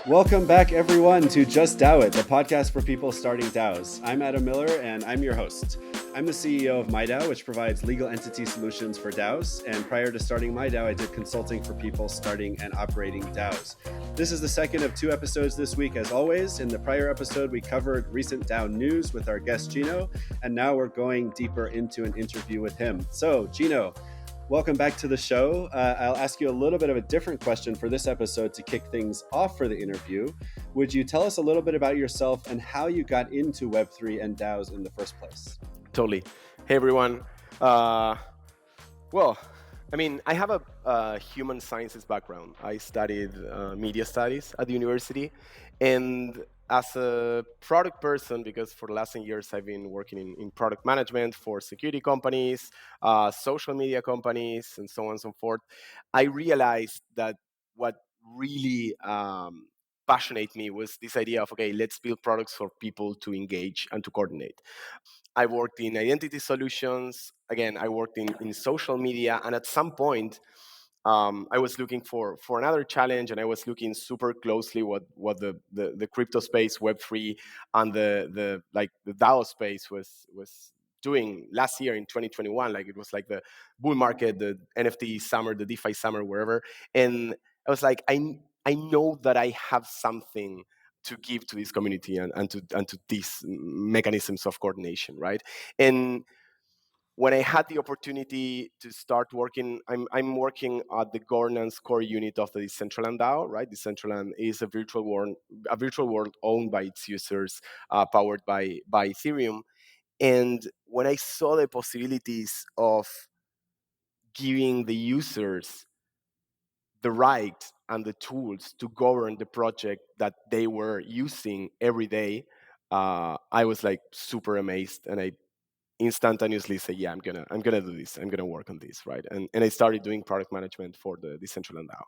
Welcome back, everyone, to Just DAO It, the podcast for people starting DAOs. I'm Adam Miller, and I'm your host. I'm the CEO of MyDAO, which provides legal entity solutions for DAOs. And prior to starting MyDAO, I did consulting for people starting and operating DAOs. This is the second of two episodes this week, as always. In the prior episode, we covered recent DAO news with our guest, Gino, and now we're going deeper into an interview with him. So, Gino, welcome back to the show. I'll ask you a little bit of a different question for this episode to kick things off for the interview. Would you tell us a little bit about yourself and how you got into Web3 and DAOs in the first place? Totally. Hey, everyone. I have a human sciences background. I studied media studies at the university. And as a product person, because for the last 10 years I've been working in product management for security companies, social media companies, and so on and so forth, I realized that what really passionate me was this idea of, okay, let's build products for people to engage and to coordinate. I worked in identity solutions. Again, I worked in social media. And at some point, I was looking for another challenge, and I was looking super closely what the crypto space, Web3, and the DAO space was doing last year in 2021. Like, it was like the bull market, the NFT summer, the DeFi summer, wherever. And I was like, I know that I have something to give to this community and to these mechanisms of coordination, right? And when I had the opportunity to start working, I'm working at the governance core unit of the Decentraland DAO, right? Decentraland is a virtual world owned by its users, powered by Ethereum. And when I saw the possibilities of giving the users the right and the tools to govern the project that they were using every day, I was like super amazed, and I instantaneously say, yeah, I'm gonna do this. I'm gonna work on this, right? And I started doing product management for the Decentraland DAO.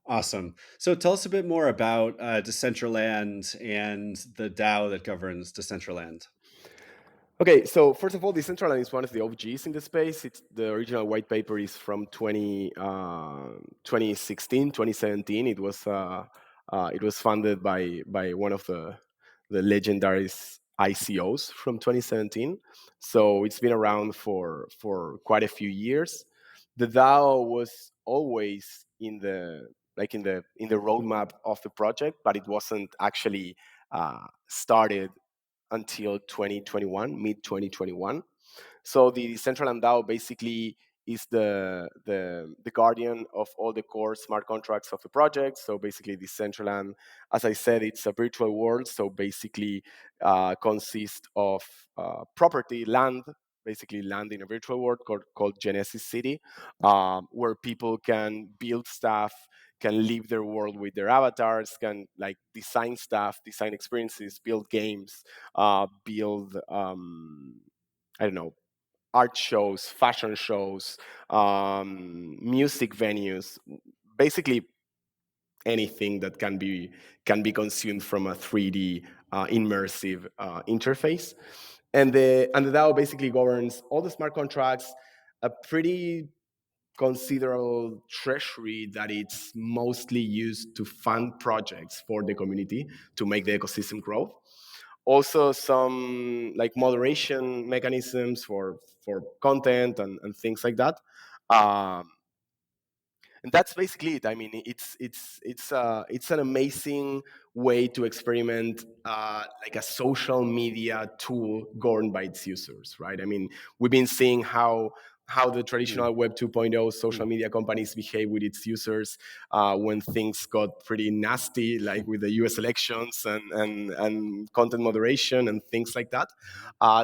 Awesome. So tell us a bit more about Decentraland and the DAO that governs Decentraland. Okay, so first of all, Decentraland is one of the OGs in the space. It's the original white paper is from 2016, 2017. It was funded by one of the legendary ICOs from 2017. So it's been around for quite a few years. The DAO was always in the roadmap of the project, but it wasn't actually started until 2021, mid 2021. So the Central and DAO basically is the guardian of all the core smart contracts of the project. So basically, the Decentraland, as I said, it's a virtual world. So basically, consists of property, land, basically land in a virtual world called Genesis City, where people can build stuff, can live their world with their avatars, can like design stuff, design experiences, build games, build I don't know, art shows, fashion shows, music venues, basically anything that can be consumed from a 3D immersive interface. And the DAO basically governs all the smart contracts, a pretty considerable treasury that it's mostly used to fund projects for the community to make the ecosystem grow. Also, some like moderation mechanisms for content and things like that. Um, and that's basically it. I mean, it's an amazing way to experiment like a social media tool governed by its users, right? I mean, we've been seeing how the traditional Web 2.0 social media companies behave with its users when things got pretty nasty, like with the U.S. elections and content moderation and things like that.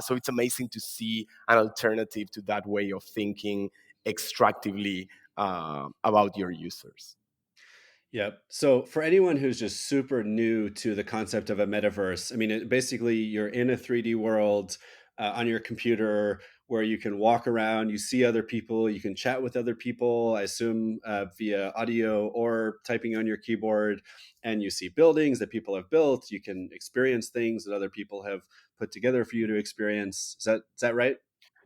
So it's amazing to see an alternative to that way of thinking extractively about your users. Yep. So for anyone who's just super new to the concept of a metaverse, I mean, basically you're in a 3D world on your computer where you can walk around, you see other people, you can chat with other people, I assume via audio or typing on your keyboard, and you see buildings that people have built. You can experience things that other people have put together for you to experience. Is that right?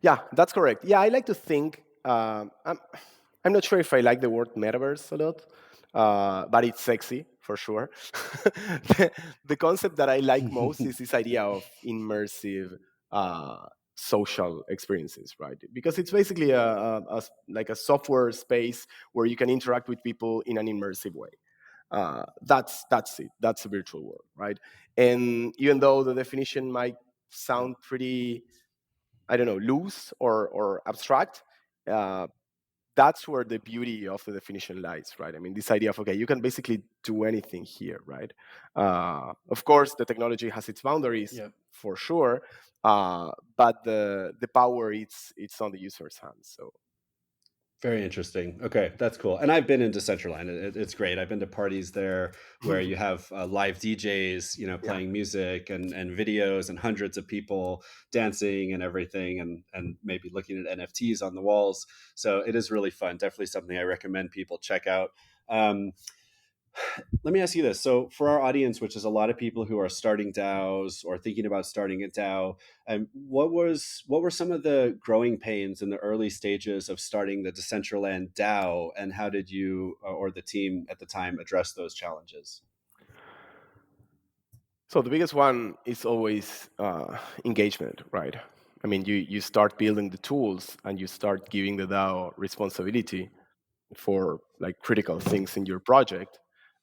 Yeah, that's correct. Yeah, I like to think. I'm not sure if I like the word metaverse a lot, but it's sexy for sure. The concept that I like most is this idea of immersive uh, social experiences, right? Because it's basically like a software space where you can interact with people in an immersive way. That's it. That's a virtual world, right? And even though the definition might Yeah. sound pretty, I don't know, loose or abstract, uh, that's where the beauty of the definition lies, right? I mean, this idea of, okay, you can basically do anything here, right? Of course, the technology has its boundaries Yeah. for sure, but the power it's on the user's hands. So Very interesting. Okay, that's cool. And I've been in Decentraland. It's great. I've been to parties there where you have live DJs, yeah. playing music and videos and hundreds of people dancing and everything, and maybe looking at NFTs on the walls. So it is really fun. Definitely something I recommend people check out. Um, Let me ask you this. So, for our audience, which is a lot of people who are starting DAOs or thinking about starting a DAO, what were some of the growing pains in the early stages of starting the Decentraland DAO, and how did you or the team at the time address those challenges? So the biggest one is always engagement, right? I mean, you start building the tools and you start giving the DAO responsibility for like critical things in your project,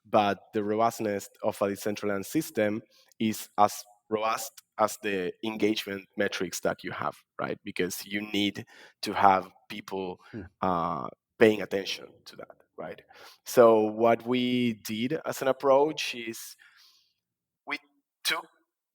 but the robustness of a decentralized system is as robust as the engagement metrics that you have, right? Because you need to have people Hmm. uh, paying attention to that, right? So what we did as an approach is we took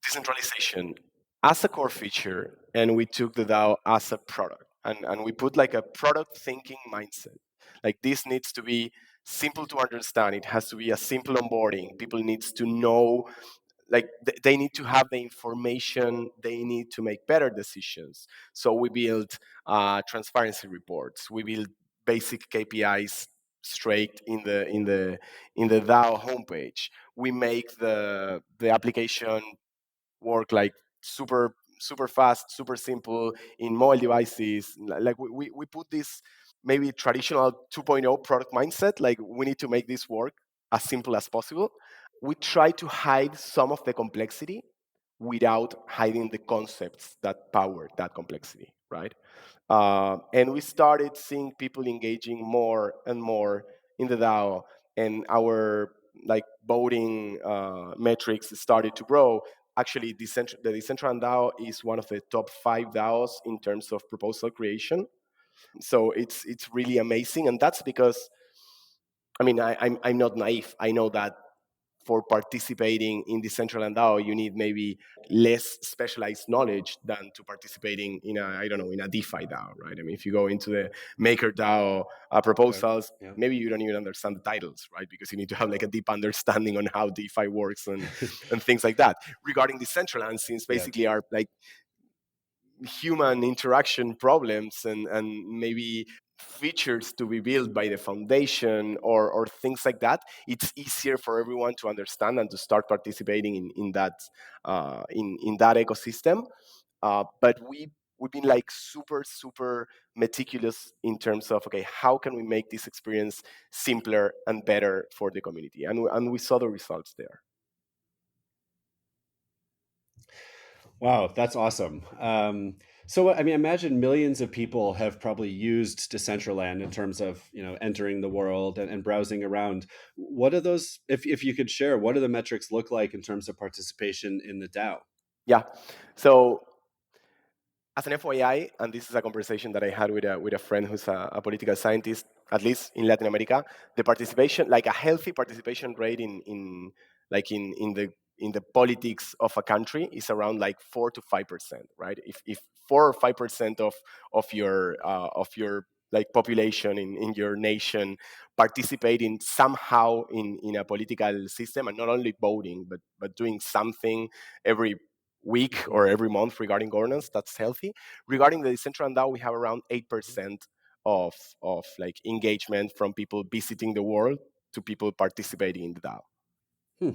decentralization as a core feature and we took the DAO as a product. And we put like a product thinking mindset. Like this needs to be simple to understand. It has to be a simple onboarding. People needs to know, like they need to have the information, they need to make better decisions. So we build transparency reports, we build basic KPIs straight in the DAO homepage. We make the application work like super fast, super simple in mobile devices. Like we put this maybe traditional 2.0 product mindset, like we need to make this work as simple as possible. We try to hide some of the complexity without hiding the concepts that power that complexity, right? And we started seeing people engaging more and more in the DAO, and our like voting metrics started to grow. Actually, the Decentraland DAO is one of the top 5 DAOs in terms of proposal creation. So it's really amazing, and that's because I mean I'm not naive. I know that for participating in the central and DAO, you need maybe less specialized knowledge than to participating in a, I don't know, in a DeFi DAO, right? I mean, if you go into the Maker DAO Right. proposals, Yeah. maybe you don't even understand the titles, right? Because you need to have like a deep understanding on how DeFi works and things like that. Regarding the central and since Yeah. basically are like human interaction problems and maybe features to be built by the foundation or things like that, it's easier for everyone to understand and to start participating in that ecosystem. But we've been like super meticulous in terms of, okay, how can we make this experience simpler and better for the community, and we saw the results there. Wow, that's awesome. So, I mean, imagine millions of people have probably used Decentraland in terms of entering the world and browsing around. What are those? If you could share, what do the metrics look like in terms of participation in the DAO? Yeah, so as an FYI, and this is a conversation that I had with a friend who's a political scientist, at least in Latin America, the participation, like a healthy participation rate in the politics of a country is around like 4 to 5%, right? If 4 or 5% of your like population in your nation participating somehow in a political system and not only voting but doing something every week Mhm. or every month regarding governance, that's healthy. Regarding the Decentraland DAO, we have around 8% of like engagement from people visiting the world to people participating in the DAO. Hmm.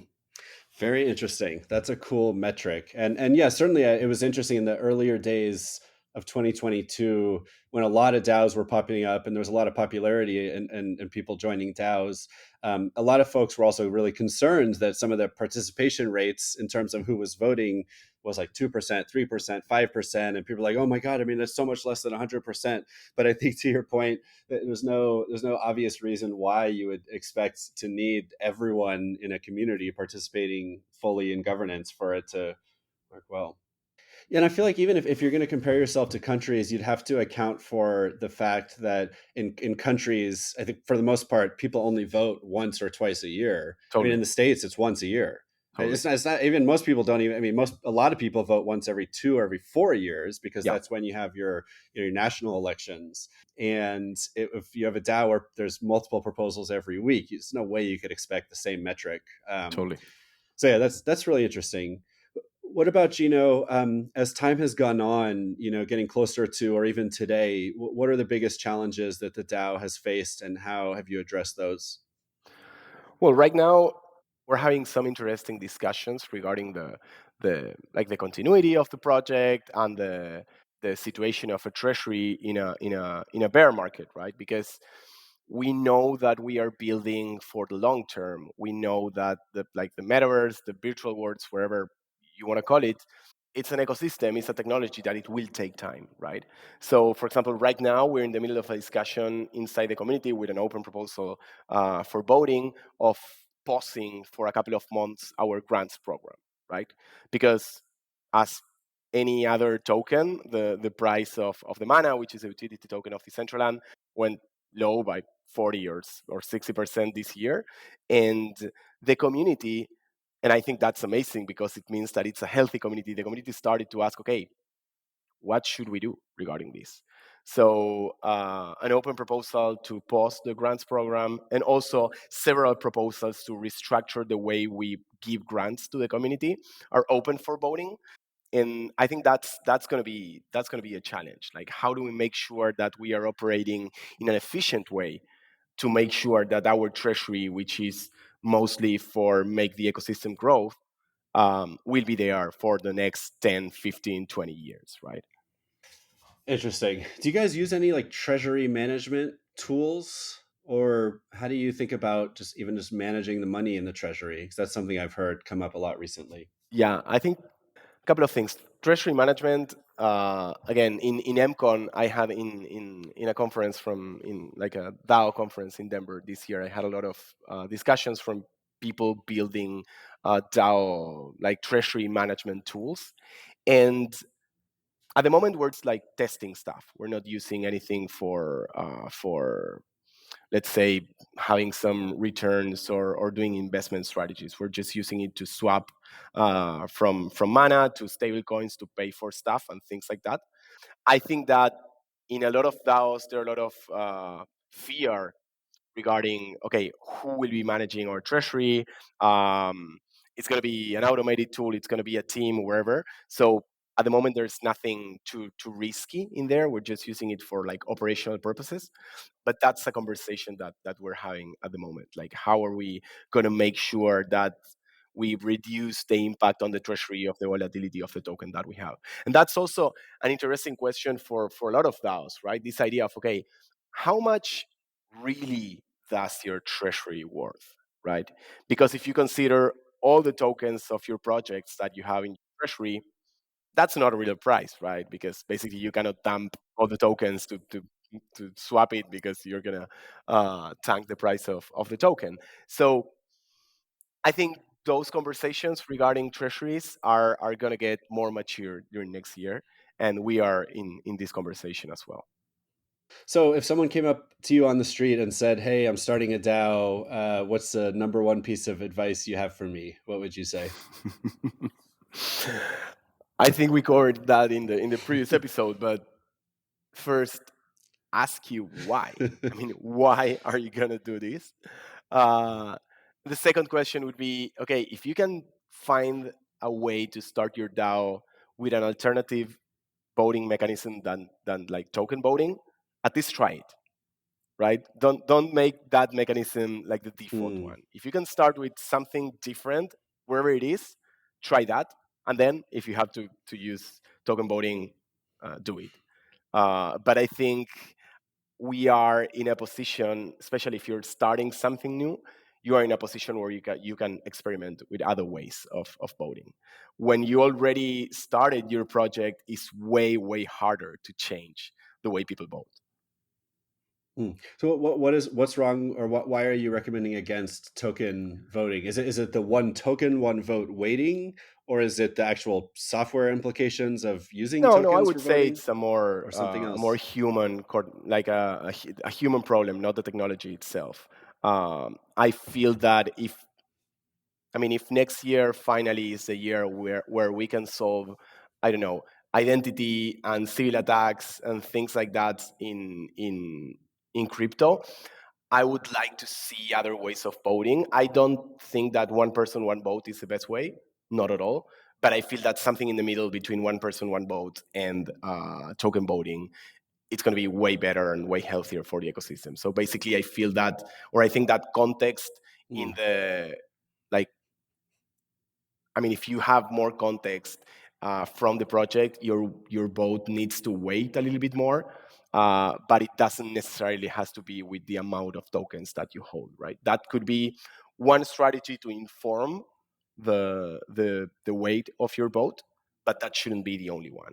Very interesting. That's a cool metric. And yeah, certainly it was interesting in the earlier days. of 2022, when a lot of DAOs were popping up and there was a lot of popularity and people joining DAOs, a lot of folks were also really concerned that some of the participation rates in terms of who was voting was like 2%, 3%, 5%. And people are like, oh my God, I mean, that's so much less than 100%. But I think to your point, there's no obvious reason why you would expect to need everyone in a community participating fully in governance for it to work well. Yeah, and I feel like even if you're going to compare yourself to countries, you'd have to account for the fact that in countries, I think for the most part, people only vote once or twice a year. I mean, in Totally, the States, it's once a year. totally. It's not even most people don't even, I mean, a lot of people vote once every 2 or every 4 years because Yeah, that's when you have your national elections. And if you have a DAO where there's multiple proposals every week, there's no way you could expect the same metric. totally. So yeah, that's really interesting. What about Gino? As time has gone on, getting closer to, or even today, what are the biggest challenges that the DAO has faced, and how have you addressed those? Well, right now we're having some interesting discussions regarding the continuity of the project and the situation of a treasury in a bear market, right? Because we know that we are building for the long term. We know that the metaverse, the virtual worlds, wherever you want to call it, it's an ecosystem, it's a technology that it will take time, right? So, for example, right now we're in the middle of a discussion inside the community with an open proposal for voting of pausing for a couple of months our grants program, right? Because as any other token, the price of the mana, which is a utility token of Decentraland, went low by 40 or 60% this year. And the community, and I think that's amazing because it means that it's a healthy community. The community started to ask, okay, what should we do regarding this? So, an open proposal to pause the grants program, and also several proposals to restructure the way we give grants to the community are open for voting. And I think that's going to be a challenge. Like, how do we make sure that we are operating in an efficient way to make sure that our treasury, which is mostly for make the ecosystem growth, will be there for the next 10, 15, 20 years, right? Interesting. Do you guys use any like treasury management tools, or how do you think about just managing the money in the treasury? Because that's something I've heard come up a lot recently. Yeah, I think a couple of things. Treasury management. Again, in MCon, I had in a conference from in like a DAO conference in Denver this year. I had a lot of discussions from people building DAO like treasury management tools, and at the moment we're like testing stuff. We're not using anything for let's say having some returns or doing investment strategies. We're just using it to swap from mana to stable coins to pay for stuff and things like that. I think that in a lot of DAOs there are a lot of fear regarding, okay, who will be managing our treasury. It's going to be an automated tool, it's going to be a team wherever. So at the moment there's nothing too risky in there. We're just using it for like operational purposes. But that's a conversation that we're having at the moment. Like, how are we going to make sure that we reduce the impact on the treasury of the volatility of the token that we have? And that's also an interesting question for a lot of DAOs, right? This idea of, okay, how much really does your treasury worth, right? Because if you consider all the tokens of your projects that you have in your treasury, that's not a real price, right? Because basically you cannot dump all the tokens to swap it because you're gonna tank the price of the token. So I think those conversations regarding treasuries are gonna get more mature during next year, and we are in this conversation as well. So, if someone came up to you on the street and said, "Hey, I'm starting a DAO. What's the number one piece of advice you have for me?" What would you say? I think we covered that in the previous episode, but first ask you why. I mean, why are you gonna do this? Uh, the second question would be, okay, if you can find a way to start your DAO with an alternative voting mechanism than like token voting, at least try it, right? Don't make that mechanism like the default Hmm. one. If you can start with something different wherever it is, try that, and then if you have to use token voting, do it. But I think we are in a position, especially if you're starting something new, you are in a position where you can experiment with other ways of voting. When you already started your project, it's way harder to change the way people vote. So what's wrong, or why are you recommending against token voting? Is it the one token, one vote waiting, or is it the actual software implications of using No, I tokens would for say voting, it's a or something more else? human, like a human problem, not the technology itself. I feel that if next year finally is the year where we can solve, I don't know, identity and civil attacks and things like that in crypto, I would like to see other ways of voting. I don't think that one person, one vote is the best way, not at all. But I feel that something in the middle between one person, one vote and token voting, it's going to be way better and way healthier for the ecosystem. So basically, I feel that, or I think that context in Hmm. the like if you have more context from the project, your vote needs to wait a little bit more, but it doesn't necessarily has to be with the amount of tokens that you hold, right? That could be one strategy to inform the weight of your vote, but that shouldn't be the only one.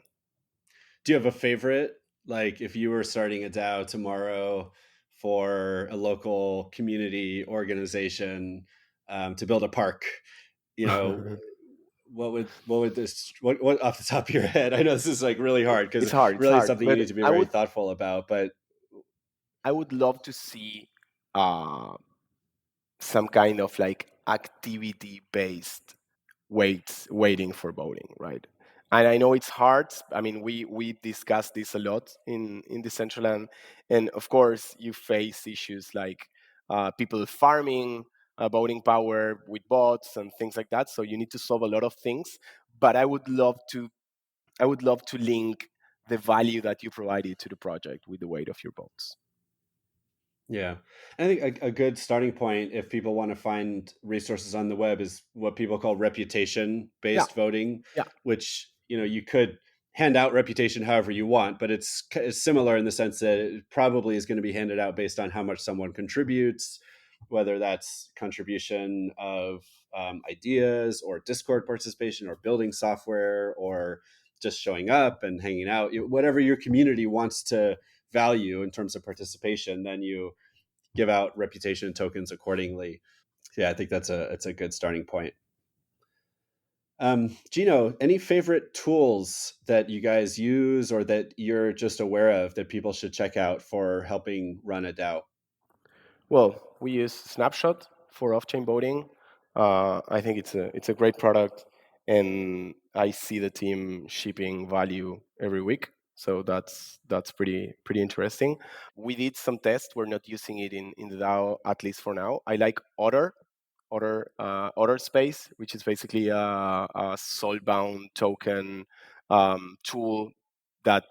Do you have a favorite? Like, if you were starting a DAO tomorrow for a local community organization, to build a park, you know, what would this what off the top of your head? I know this is like really hard because It's hard, it's really hard, something you but need to be very thoughtful about. But I would love to see uh, some kind of like activity based waiting for voting, right? And I know it's hard. We discussed this a lot in Decentraland, and of course, you face issues like people farming voting power with bots and things like that. So you need to solve a lot of things. But I would love to link the value that you provided to the project with the weight of your votes. yeah, I think a good starting point, if people want to find resources on the web, is what people call reputation Yeah, based voting, yeah, which you could hand out reputation however you want, but it's similar in the sense that it probably is going to be handed out based on how much someone contributes, whether that's contribution of ideas or Discord participation or building software or just showing up and hanging out. Whatever your community wants to value in terms of participation, then you give out reputation tokens accordingly. So yeah, I think it's a good starting point. Gino, any favorite tools that you guys use or that you're just aware of that people should check out for helping run a DAO? well, we use Snapshot for off-chain voting. I think it's a great product, and I see the team shipping value every week. So that's pretty interesting. We did some tests. We're not using it in the DAO, at least for now. I like Otter Space, which is basically a soulbound token tool that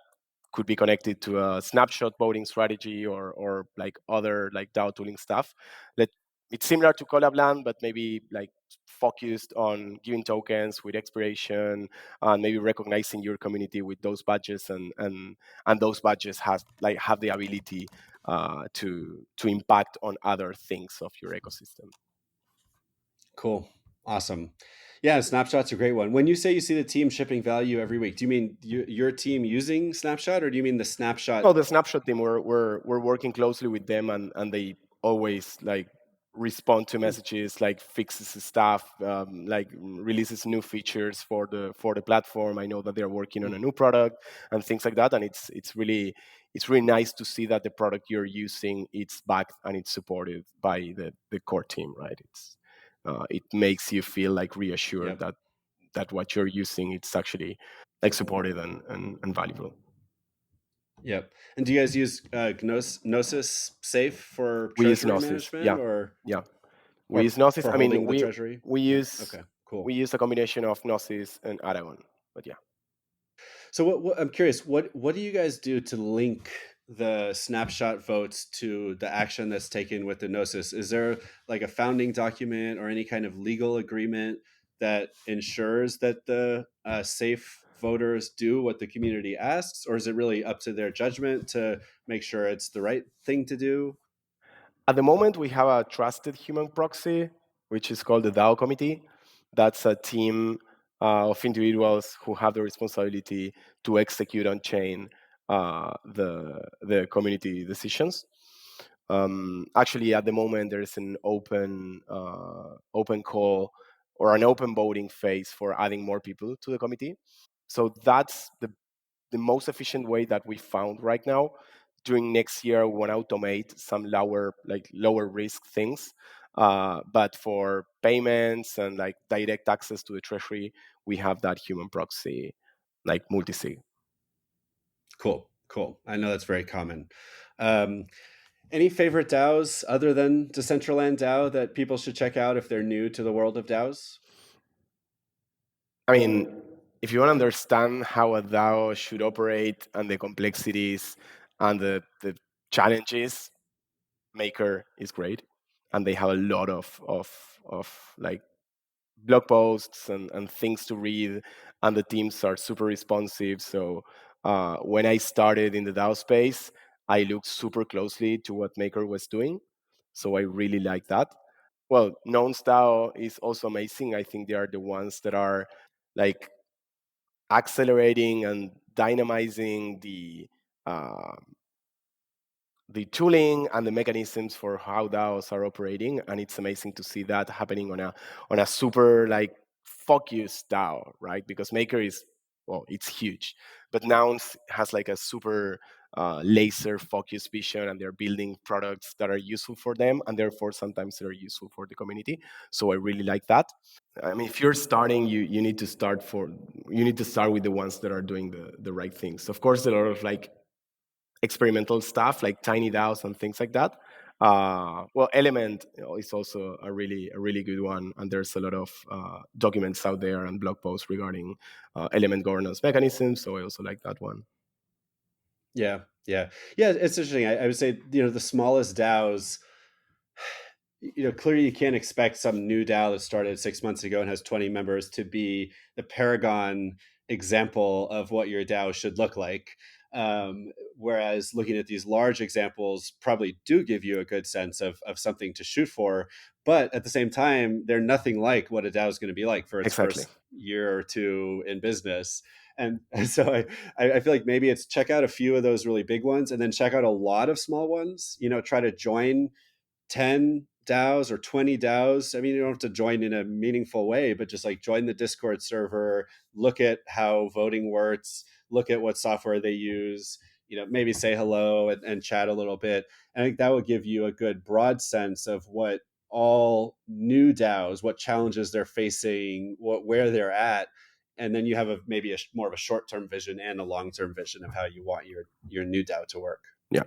could be connected to a snapshot voting strategy or like other like DAO tooling stuff. That it's similar to Collabland, but maybe like focused on giving tokens with expiration and maybe recognizing your community with those badges and those badges have the ability to impact on other things of your ecosystem. Cool. Awesome. Yeah, Snapshot's a great one. When you say you see the team shipping value every week, do you mean your team using Snapshot, or do you mean the Oh, Snapshot? the snapshot team, we're working closely with them, and they always like respond to Hmm. messages, like fixes stuff, like releases new features for the platform. I know that they're working on a new product and things like that, and it's really nice to see that the product you're using it's backed and it's supported by the core team, right? It makes you feel like reassured Yep. that what you're using it's actually like supported and valuable. Yep. And do you guys use Gnosis Safe for We use treasury Gnosis. management, Yeah, or yeah. We or use Gnosis. for I mean, holding the we treasury? we use Okay, we cool. use a combination of Gnosis and Aragon. But yeah. So I'm curious, what do you guys do to link the snapshot votes to the action that's taken with the Gnosis? Is there like a founding document or any kind of legal agreement that ensures that the safe voters do what the community asks, or is it really up to their judgment to make sure it's the right thing to do? At the moment, we have a trusted human proxy, which is called the DAO committee. That's a team of individuals who have the responsibility to execute on chain the community decisions. Actually, at the moment, there is an open call or an open voting phase for adding more people to the committee. So that's the most efficient way that we found right now. During next year, we want to automate some lower risk things. But for payments and like direct access to the treasury, we have that human proxy, like multi-sig. Cool. I know that's very common. Any favorite DAOs other than Decentraland DAO that people should check out if they're new to the world of DAOs? I mean, if you want to understand how a DAO should operate and the complexities and the challenges, Maker is great, and they have a lot of like blog posts and things to read, and the teams are super responsive. So when I started in the DAO space, I looked super closely to what Maker was doing, so I really like that. Well, Nonce DAO is also amazing. I think they are the ones that are like accelerating and dynamizing uh, the tooling and the mechanisms for how DAOs are operating, and it's amazing to see that happening on a super like focused DAO, right? Because Maker is, well, it's huge, but Nouns has like a super laser focused vision, and they're building products that are useful for them, and therefore sometimes they're useful for the community. So I really like that. I mean, if you're starting, you need to start with the ones that are doing the right things. Of course, there are a lot of like experimental stuff like tiny DAOs and things like that. Well, Element is also a really good one, and there's a lot of documents out there and blog posts regarding Element governance mechanisms. So I also like that one. Yeah. It's interesting. I would say the smallest DAOs. Clearly you can't expect some new DAO that started 6 months ago and has 20 members to be the paragon example of what your DAO should look like. Whereas looking at these large examples probably do give you a good sense of something to shoot for. But at the same time, they're nothing like what a DAO is going to be like for its Exactly. first year or two in business. And so I feel like maybe it's check out a few of those really big ones and then check out a lot of small ones, try to join 10 DAOs or 20 DAOs. I mean, you don't have to join in a meaningful way, but just like join the Discord server, look at how voting works, look at what software they use, maybe say hello and chat a little bit. And I think that will give you a good broad sense of what all new DAOs, what challenges they're facing, where they're at. And then you have maybe more of a short-term vision and a long-term vision of how you want your new DAO to work. Yeah.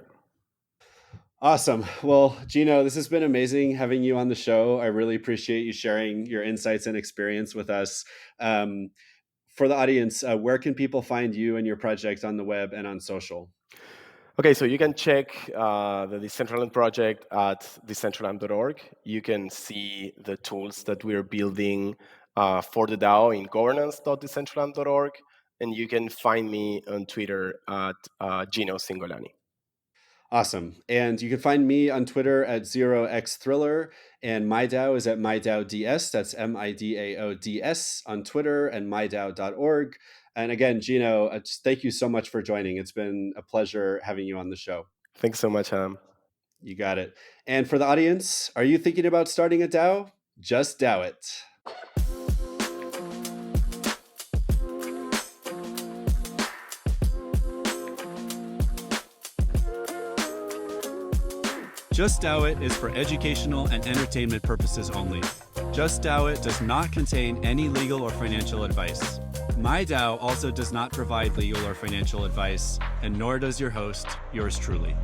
Awesome. Well, Gino, this has been amazing having you on the show. I really appreciate you sharing your insights and experience with us. For the audience, where can people find you and your project on the web and on social? Okay, so you can check the Decentraland project at decentraland.org. You can see the tools that we're building for the DAO in governance.decentraland.org. And you can find me on Twitter at Gino Cingolani. Awesome. And you can find me on Twitter at 0xthriller, and MyDAO is at MyDAODS. That's MIDAODS on Twitter, and MyDAO.org. And again, Gino, just thank you so much for joining. It's been a pleasure having you on the show. Thanks so much, Adam. You got it. And for the audience, are you thinking about starting a DAO? Just DAO it. Just DAO It is for educational and entertainment purposes only. Just DAO It does not contain any legal or financial advice. My DAO also does not provide legal or financial advice, and nor does your host, yours truly.